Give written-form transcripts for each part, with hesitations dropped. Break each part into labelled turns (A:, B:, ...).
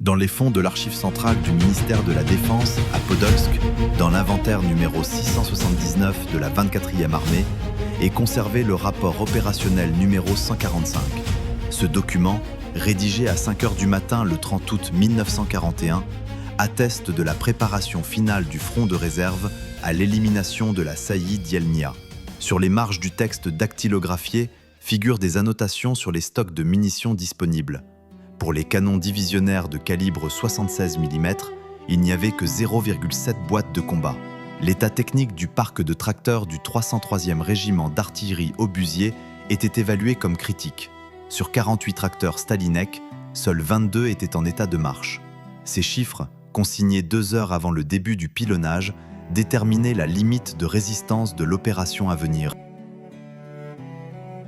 A: Dans les fonds de l'archive centrale du ministère de la Défense à Podolsk, dans l'inventaire numéro 679 de la 24e armée, est conservé le rapport opérationnel numéro 145. Ce document, rédigé à 5 heures du matin le 30 août 1941, atteste de la préparation finale du front de réserve à l'élimination de la saillie d'Yelnya. Sur les marges du texte dactylographié figurent des annotations sur les stocks de munitions disponibles. Pour les canons divisionnaires de calibre 76 mm, il n'y avait que 0,7 boîtes de combat. L'état technique du parc de tracteurs du 303e régiment d'artillerie obusier était évalué comme critique. Sur 48 tracteurs Stalinek, seuls 22 étaient en état de marche. Ces chiffres, consignés 2 heures avant le début du pilonnage, déterminaient la limite de résistance de l'opération à venir.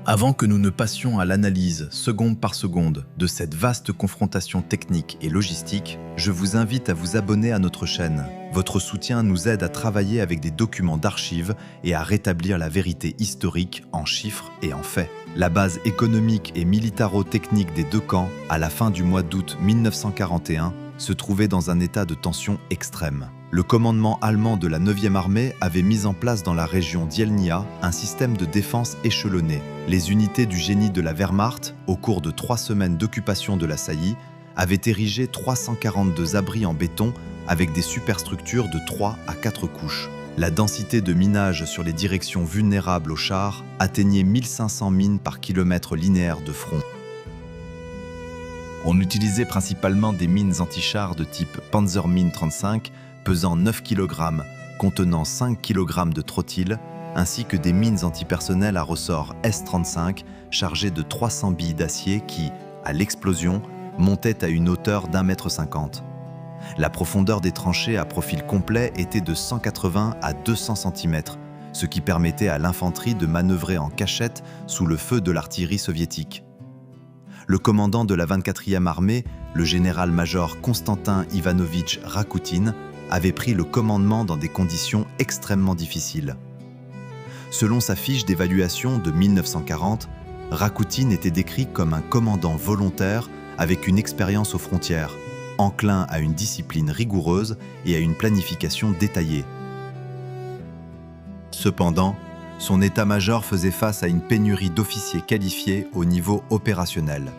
A: Avant que nous ne passions à l'analyse, seconde par seconde, de cette vaste confrontation technique et logistique, je vous invite à vous abonner à notre chaîne. Votre soutien nous aide à travailler avec des documents d'archives et à rétablir la vérité historique en chiffres et en faits. La base économique et militaro-technique des deux camps, à la fin du mois d'août 1941, se trouvait dans un état de tension extrême. Le commandement allemand de la 9e armée avait mis en place dans la région d'Yelnya un système de défense échelonné. Les unités du génie de la Wehrmacht, au cours de 3 semaines d'occupation de la saillie, avaient érigé 342 abris en béton avec des superstructures de 3 à 4 couches. La densité de minage sur les directions vulnérables aux chars atteignait 1500 mines par kilomètre linéaire de front. On utilisait principalement des mines anti-chars de type Panzermine 35, pesant 9 kg, contenant 5 kg de trottils, ainsi que des mines antipersonnelles à ressort S-35 chargées de 300 billes d'acier qui, à l'explosion, montaient à une hauteur d'1,50 m. La profondeur des tranchées à profil complet était de 180 à 200 cm, ce qui permettait à l'infanterie de manœuvrer en cachette sous le feu de l'artillerie soviétique. Le commandant de la 24e armée, le général-major Konstantin Ivanovitch Rakoutine, avait pris le commandement dans des conditions extrêmement difficiles. Selon sa fiche d'évaluation de 1940, Rakoutine était décrit comme un commandant volontaire avec une expérience aux frontières, enclin à une discipline rigoureuse et à une planification détaillée. Cependant, son état-major faisait face à une pénurie d'officiers qualifiés au niveau opérationnel.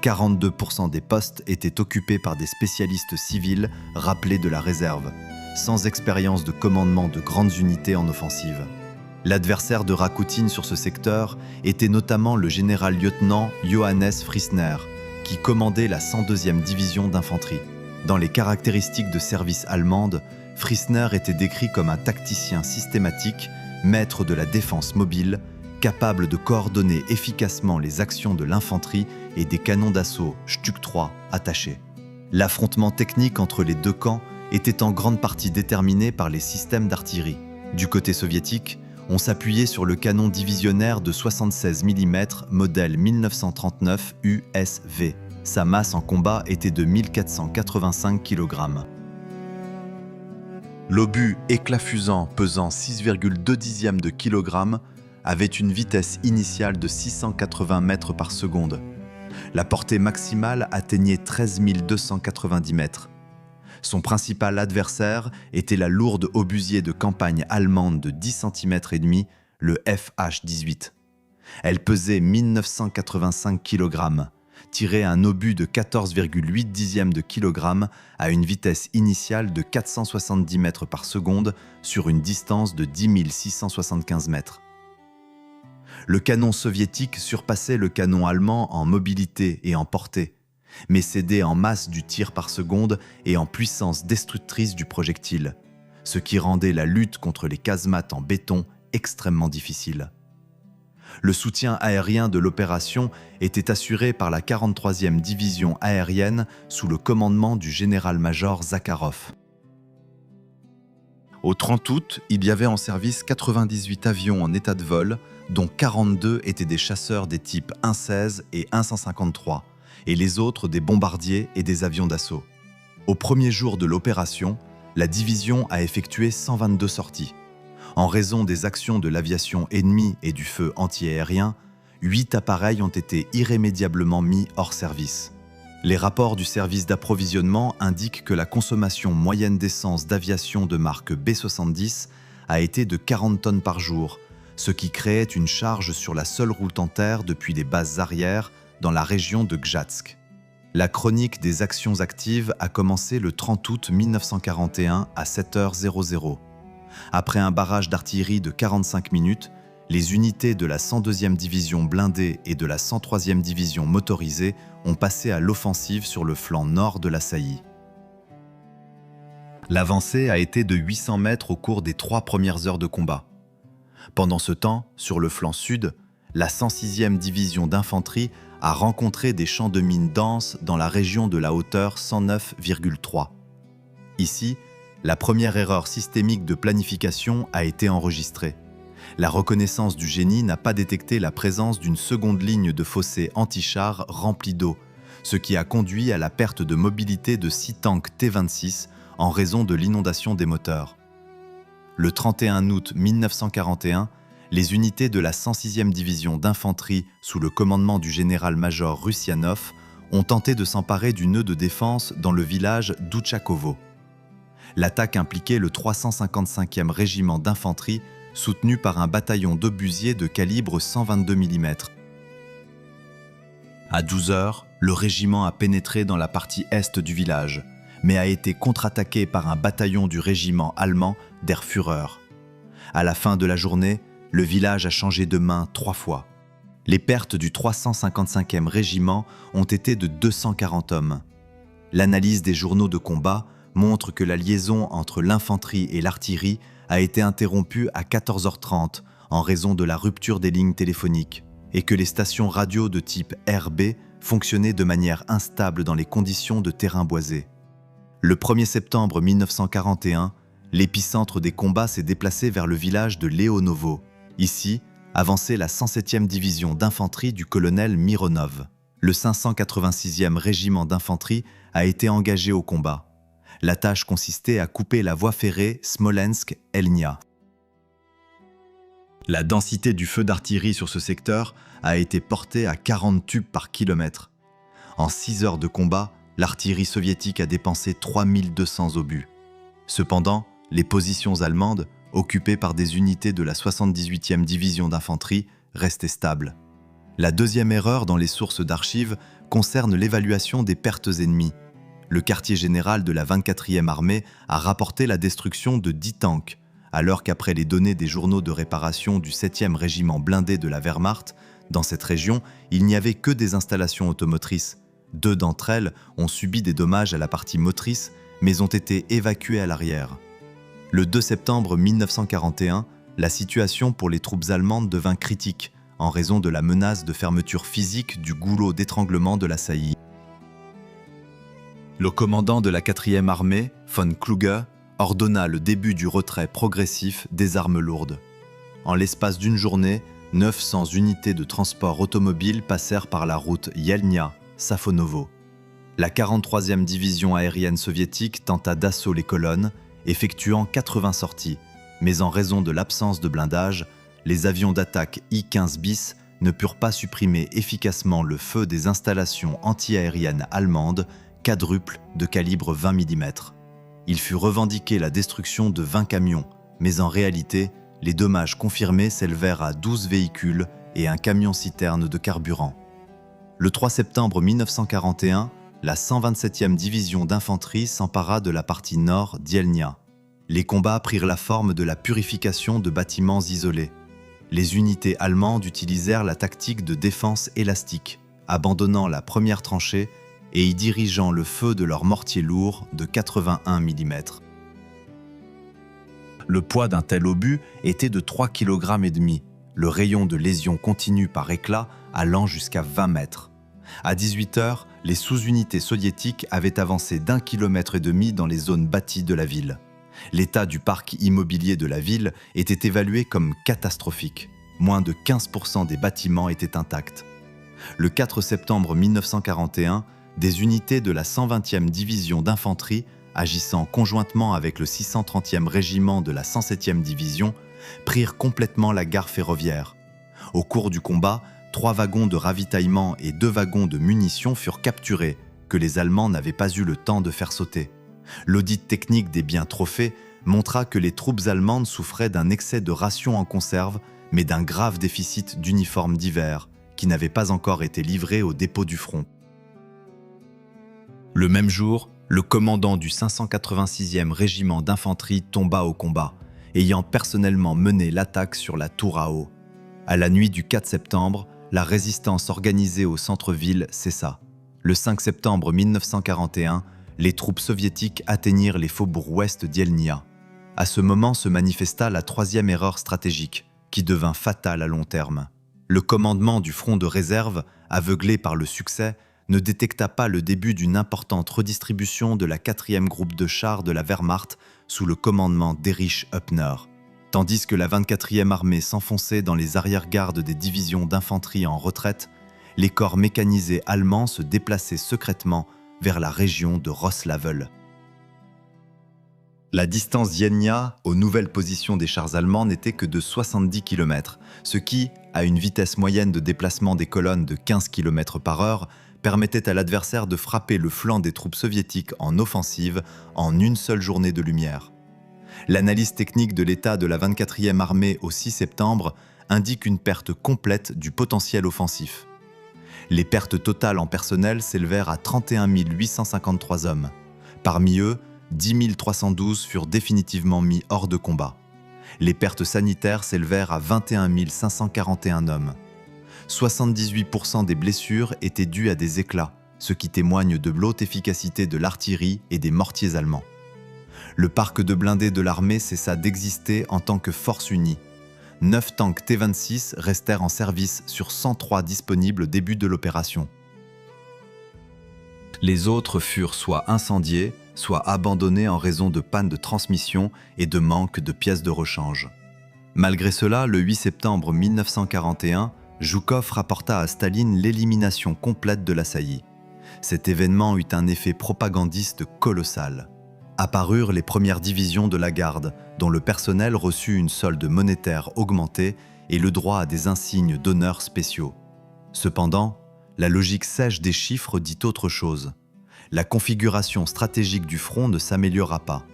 A: 42% des postes étaient occupés par des spécialistes civils rappelés de la réserve, sans expérience de commandement de grandes unités en offensive. L'adversaire de Rakoutine sur ce secteur était notamment le général-lieutenant Johannes Friesner, qui commandait la 102e division d'infanterie. Dans les caractéristiques de service allemandes, Friesner était décrit comme un tacticien systématique, maître de la défense mobile, capable de coordonner efficacement les actions de l'infanterie et des canons d'assaut Stuck 3 attachés. L'affrontement technique entre les deux camps était en grande partie déterminé par les systèmes d'artillerie. Du côté soviétique, on s'appuyait sur le canon divisionnaire de 76 mm modèle 1939 USV. Sa masse en combat était de 1485 kg. L'obus éclafusant pesant 6,2 de kg avait une vitesse initiale de 680 mètres par seconde. La portée maximale atteignait 13 290 mètres. Son principal adversaire était la lourde obusier de campagne allemande de 10 cm et demi, le FH-18. Elle pesait 1985 kg, tirait un obus de 14,8 de kg à une vitesse initiale de 470 mètres par seconde sur une distance de 10 675 mètres. Le canon soviétique surpassait le canon allemand en mobilité et en portée, mais cédait en masse du tir par seconde et en puissance destructrice du projectile, ce qui rendait la lutte contre les casemates en béton extrêmement difficile. Le soutien aérien de l'opération était assuré par la 43e division aérienne sous le commandement du général-major Zakharov. Au 30 août, il y avait en service 98 avions en état de vol, dont 42 étaient des chasseurs des types 1-16 et 1-153, et les autres des bombardiers et des avions d'assaut. Au premier jour de l'opération, la division a effectué 122 sorties. En raison des actions de l'aviation ennemie et du feu antiaérien, 8 appareils ont été irrémédiablement mis hors service. Les rapports du service d'approvisionnement indiquent que la consommation moyenne d'essence d'aviation de marque B70 a été de 40 tonnes par jour, ce qui créait une charge sur la seule route en terre depuis les bases arrières dans la région de Gzhatsk. La chronique des actions actives a commencé le 30 août 1941 à 7h00. Après un barrage d'artillerie de 45 minutes, les unités de la 102e division blindée et de la 103e division motorisée ont passé à l'offensive sur le flanc nord de la saillie. L'avancée a été de 800 mètres au cours des 3 premières heures de combat. Pendant ce temps, sur le flanc sud, la 106e division d'infanterie a rencontré des champs de mines denses dans la région de la hauteur 109,3. Ici, la première erreur systémique de planification a été enregistrée. La reconnaissance du génie n'a pas détecté la présence d'une seconde ligne de fossés anti-chars remplis d'eau, ce qui a conduit à la perte de mobilité de 6 tanks T-26 en raison de l'inondation des moteurs. Le 31 août 1941, les unités de la 106e division d'infanterie sous le commandement du général-major Russianov ont tenté de s'emparer du nœud de défense dans le village d'Ouchakovo. L'attaque impliquait le 355e régiment d'infanterie soutenu par un bataillon d'obusiers de calibre 122 mm. À 12 heures, le régiment a pénétré dans la partie est du village, mais a été contre-attaqué par un bataillon du régiment allemand Der Führer. À la fin de la journée, le village a changé de main 3 fois. Les pertes du 355e régiment ont été de 240 hommes. L'analyse des journaux de combat montre que la liaison entre l'infanterie et l'artillerie a été interrompue à 14h30 en raison de la rupture des lignes téléphoniques et que les stations radio de type RB fonctionnaient de manière instable dans les conditions de terrain boisé. Le 1er septembre 1941, l'épicentre des combats s'est déplacé vers le village de Leonovo. Ici, avançait la 107e division d'infanterie du colonel Mironov. Le 586e régiment d'infanterie a été engagé au combat. La tâche consistait à couper la voie ferrée Smolensk-Elnya. La densité du feu d'artillerie sur ce secteur a été portée à 40 tubes par kilomètre. En 6 heures de combat, l'artillerie soviétique a dépensé 3200 obus. Cependant, les positions allemandes, occupées par des unités de la 78e division d'infanterie, restaient stables. La deuxième erreur dans les sources d'archives concerne l'évaluation des pertes ennemies. Le quartier général de la 24e armée a rapporté la destruction de 10 tanks, alors qu'après les données des journaux de réparation du 7e régiment blindé de la Wehrmacht, dans cette région, il n'y avait que des installations automotrices. 2 d'entre elles ont subi des dommages à la partie motrice, mais ont été évacuées à l'arrière. Le 2 septembre 1941, la situation pour les troupes allemandes devint critique en raison de la menace de fermeture physique du goulot d'étranglement de la saillie. Le commandant de la 4e armée, von Kluge, ordonna le début du retrait progressif des armes lourdes. En l'espace d'une journée, 900 unités de transport automobile passèrent par la route Yelnya-Safonovo. La 43e division aérienne soviétique tenta d'assaut les colonnes, effectuant 80 sorties, mais en raison de l'absence de blindage, les avions d'attaque I-15 bis ne purent pas supprimer efficacement le feu des installations antiaériennes allemandes quadruples de calibre 20 mm. Il fut revendiqué la destruction de 20 camions, mais en réalité, les dommages confirmés s'élevèrent à 12 véhicules et un camion-citerne de carburant. Le 3 septembre 1941, la 127e division d'infanterie s'empara de la partie nord d'Yelnya. Les combats prirent la forme de la purification de bâtiments isolés. Les unités allemandes utilisèrent la tactique de défense élastique, abandonnant la première tranchée et y dirigeant le feu de leurs mortiers lourds de 81 mm. Le poids d'un tel obus était de 3,5 kg, le rayon de lésion continue par éclat allant jusqu'à 20 mètres. À 18 heures, les sous-unités soviétiques avaient avancé d'1,5 km dans les zones bâties de la ville. L'état du parc immobilier de la ville était évalué comme catastrophique. Moins de 15% des bâtiments étaient intacts. Le 4 septembre 1941, des unités de la 120e division d'infanterie, agissant conjointement avec le 630e régiment de la 107e division, prirent complètement la gare ferroviaire. Au cours du combat, 3 wagons de ravitaillement et 2 wagons de munitions furent capturés, que les Allemands n'avaient pas eu le temps de faire sauter. L'audit technique des biens trophées montra que les troupes allemandes souffraient d'un excès de rations en conserve, mais d'un grave déficit d'uniformes d'hiver, qui n'avaient pas encore été livrés au dépôt du front. Le même jour, le commandant du 586e régiment d'infanterie tomba au combat, ayant personnellement mené l'attaque sur la tour à eau. À la nuit du 4 septembre, la résistance organisée au centre-ville cessa. Le 5 septembre 1941, les troupes soviétiques atteignirent les faubourgs ouest d'Yelnya. À ce moment se manifesta la troisième erreur stratégique, qui devint fatale à long terme. Le commandement du front de réserve, aveuglé par le succès, ne détecta pas le début d'une importante redistribution de la 4e groupe de chars de la Wehrmacht sous le commandement d'Erich Hübner. Tandis que la 24e armée s'enfonçait dans les arrière-gardes des divisions d'infanterie en retraite, les corps mécanisés allemands se déplaçaient secrètement vers la région de Roslavel. La distance d'Yelnya aux nouvelles positions des chars allemands n'était que de 70 km, ce qui, à une vitesse moyenne de déplacement des colonnes de 15 km par heure, permettait à l'adversaire de frapper le flanc des troupes soviétiques en offensive en une seule journée de lumière. L'analyse technique de l'état de la 24e armée au 6 septembre indique une perte complète du potentiel offensif. Les pertes totales en personnel s'élevèrent à 31 853 hommes. Parmi eux, 10 312 furent définitivement mis hors de combat. Les pertes sanitaires s'élevèrent à 21 541 hommes. 78% des blessures étaient dues à des éclats, ce qui témoigne de l'haute efficacité de l'artillerie et des mortiers allemands. Le parc de blindés de l'armée cessa d'exister en tant que force unie. 9 tanks T-26 restèrent en service sur 103 disponibles au début de l'opération. Les autres furent soit incendiés, soit abandonnés en raison de panne de transmission et de manque de pièces de rechange. Malgré cela, le 8 septembre 1941, Zhukov rapporta à Staline l'élimination complète de l'assailli. Cet événement eut un effet propagandiste colossal. Apparurent les premières divisions de la garde, dont le personnel reçut une solde monétaire augmentée et le droit à des insignes d'honneur spéciaux. Cependant, la logique sèche des chiffres dit autre chose. La configuration stratégique du front ne s'améliora pas.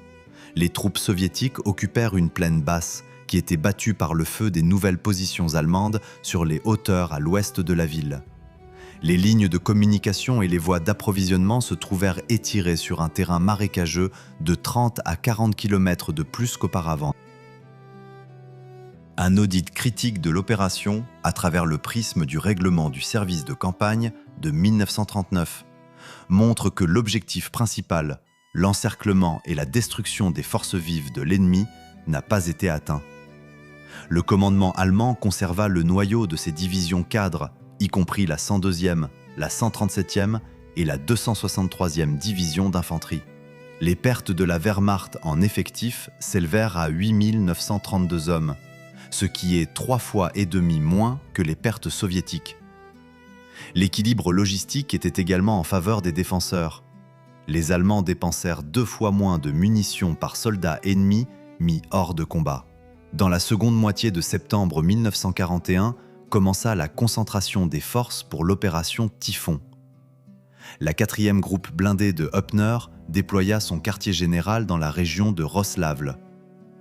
A: Les troupes soviétiques occupèrent une plaine basse, qui était battue par le feu des nouvelles positions allemandes sur les hauteurs à l'ouest de la ville. Les lignes de communication et les voies d'approvisionnement se trouvèrent étirées sur un terrain marécageux de 30 à 40 km de plus qu'auparavant. Un audit critique de l'opération, à travers le prisme du règlement du service de campagne de 1939, montre que l'objectif principal, l'encerclement et la destruction des forces vives de l'ennemi, n'a pas été atteint. Le commandement allemand conserva le noyau de ses divisions cadres, y compris la 102e, la 137e et la 263e division d'infanterie. Les pertes de la Wehrmacht en effectif s'élevèrent à 8 932 hommes, ce qui est 3,5 fois moins que les pertes soviétiques. L'équilibre logistique était également en faveur des défenseurs. Les Allemands dépensèrent 2 fois moins de munitions par soldat ennemi mis hors de combat. Dans la seconde moitié de septembre 1941, commença la concentration des forces pour l'opération Typhon. La 4e groupe blindée de Hübner déploya son quartier général dans la région de Roslavel.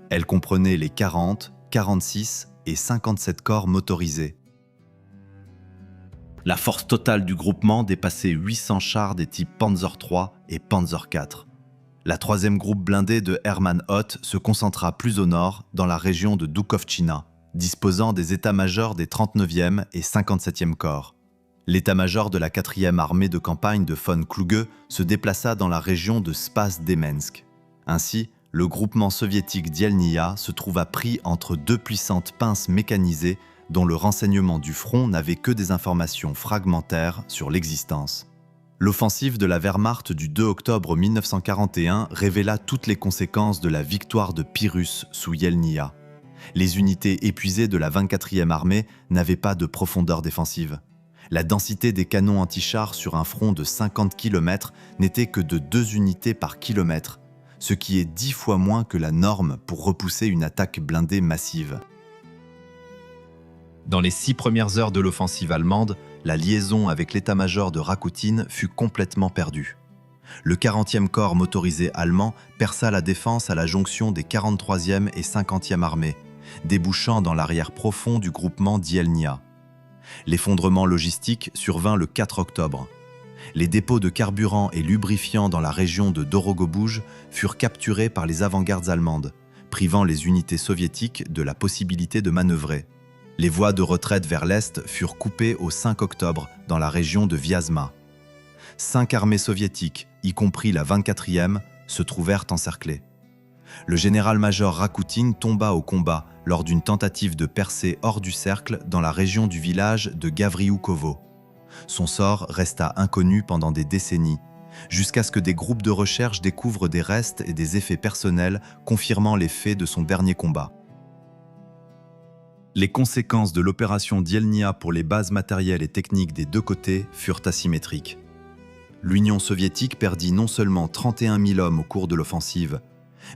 A: Elle comprenait les 40, 46 et 57 corps motorisés. La force totale du groupement dépassait 800 chars des types Panzer III et Panzer IV. La 3e groupe blindée de Hermann Hoth se concentra plus au nord, dans la région de Doukovchina, disposant des états-majors des 39e et 57e corps. L'état-major de la 4e armée de campagne de von Kluge se déplaça dans la région de Spaz-Demensk. Ainsi, le groupement soviétique d'Yelnya se trouva pris entre deux puissantes pinces mécanisées dont le renseignement du front n'avait que des informations fragmentaires sur l'existence. L'offensive de la Wehrmacht du 2 octobre 1941 révéla toutes les conséquences de la victoire de Pyrrhus sous Yelnya. Les unités épuisées de la 24e armée n'avaient pas de profondeur défensive. La densité des canons antichars sur un front de 50 km n'était que de 2 unités par kilomètre, ce qui est 10 fois moins que la norme pour repousser une attaque blindée massive. Dans les 6 premières heures de l'offensive allemande, la liaison avec l'état-major de Rakoutine fut complètement perdue. Le 40e corps motorisé allemand perça la défense à la jonction des 43e et 50e armées, débouchant dans l'arrière profond du groupement d'Ielnia. L'effondrement logistique survint le 4 octobre. Les dépôts de carburant et lubrifiants dans la région de Dorogobouj furent capturés par les avant-gardes allemandes, privant les unités soviétiques de la possibilité de manœuvrer. Les voies de retraite vers l'est furent coupées au 5 octobre dans la région de Vyazma. 5 armées soviétiques, y compris la 24e, se trouvèrent encerclées. Le général-major Rakoutine tomba au combat lors d'une tentative de percée hors du cercle dans la région du village de Gavrioukovo. Son sort resta inconnu pendant des décennies, jusqu'à ce que des groupes de recherche découvrent des restes et des effets personnels confirmant les faits de son dernier combat. Les conséquences de l'opération d'Ielnia pour les bases matérielles et techniques des deux côtés furent asymétriques. L'Union soviétique perdit non seulement 31 000 hommes au cours de l'offensive,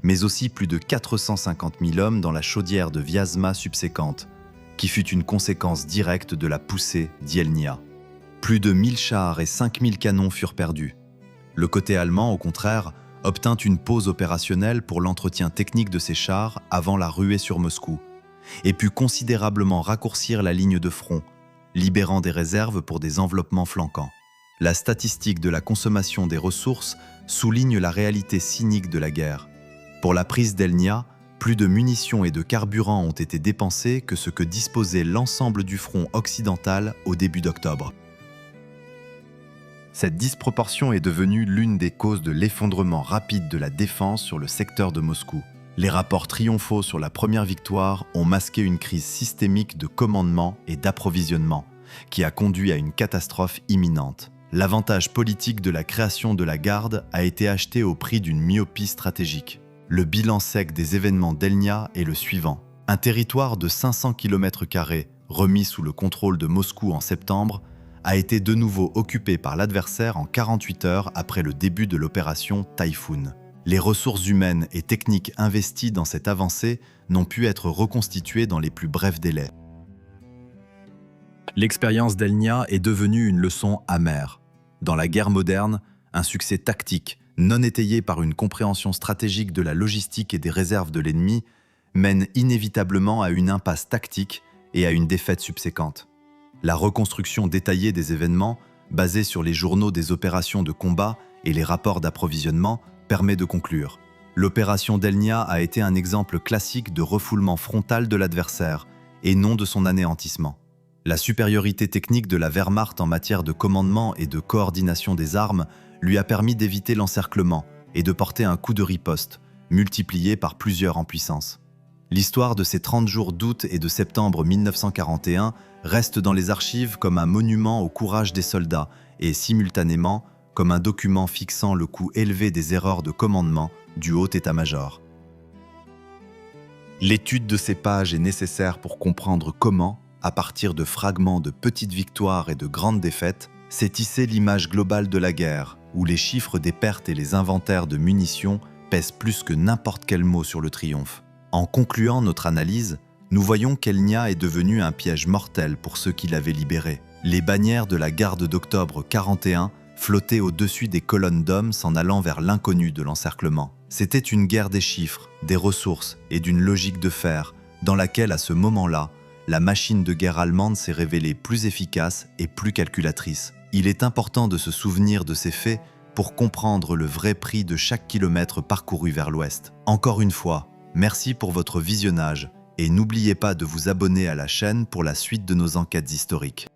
A: mais aussi plus de 450 000 hommes dans la chaudière de Vyazma subséquente, qui fut une conséquence directe de la poussée d'Ielnia. Plus de 1000 chars et 5000 canons furent perdus. Le côté allemand, au contraire, obtint une pause opérationnelle pour l'entretien technique de ses chars avant la ruée sur Moscou, et put considérablement raccourcir la ligne de front, libérant des réserves pour des enveloppements flanquants. La statistique de la consommation des ressources souligne la réalité cynique de la guerre. Pour la prise d'Ielnia, plus de munitions et de carburant ont été dépensés que ce que disposait l'ensemble du front occidental au début d'octobre. Cette disproportion est devenue l'une des causes de l'effondrement rapide de la défense sur le secteur de Moscou. Les rapports triomphaux sur la première victoire ont masqué une crise systémique de commandement et d'approvisionnement, qui a conduit à une catastrophe imminente. L'avantage politique de la création de la garde a été acheté au prix d'une myopie stratégique. Le bilan sec des événements d'Ielnia est le suivant. Un territoire de 500 km², remis sous le contrôle de Moscou en septembre, a été de nouveau occupé par l'adversaire en 48 heures après le début de l'opération Typhoon. Les ressources humaines et techniques investies dans cette avancée n'ont pu être reconstituées dans les plus brefs délais. L'expérience d'Ielnia est devenue une leçon amère. Dans la guerre moderne, un succès tactique, non étayé par une compréhension stratégique de la logistique et des réserves de l'ennemi, mène inévitablement à une impasse tactique et à une défaite subséquente. La reconstruction détaillée des événements, basée sur les journaux des opérations de combat et les rapports d'approvisionnement, permet de conclure. L'opération d'Ielnia a été un exemple classique de refoulement frontal de l'adversaire, et non de son anéantissement. La supériorité technique de la Wehrmacht en matière de commandement et de coordination des armes lui a permis d'éviter l'encerclement et de porter un coup de riposte, multiplié par plusieurs en puissance. L'histoire de ces 30 jours d'août et de septembre 1941 reste dans les archives comme un monument au courage des soldats et, simultanément, comme un document fixant le coût élevé des erreurs de commandement du haut état-major. L'étude de ces pages est nécessaire pour comprendre comment, à partir de fragments de petites victoires et de grandes défaites, s'est tissée l'image globale de la guerre, où les chiffres des pertes et les inventaires de munitions pèsent plus que n'importe quel mot sur le triomphe. En concluant notre analyse, nous voyons qu'Ielnia est devenu un piège mortel pour ceux qui l'avaient libéré. Les bannières de la garde d'octobre 41 flottaient au-dessus des colonnes d'hommes s'en allant vers l'inconnu de l'encerclement. C'était une guerre des chiffres, des ressources et d'une logique de fer, dans laquelle, à ce moment-là, la machine de guerre allemande s'est révélée plus efficace et plus calculatrice. Il est important de se souvenir de ces faits pour comprendre le vrai prix de chaque kilomètre parcouru vers l'ouest. Encore une fois, merci pour votre visionnage et n'oubliez pas de vous abonner à la chaîne pour la suite de nos enquêtes historiques.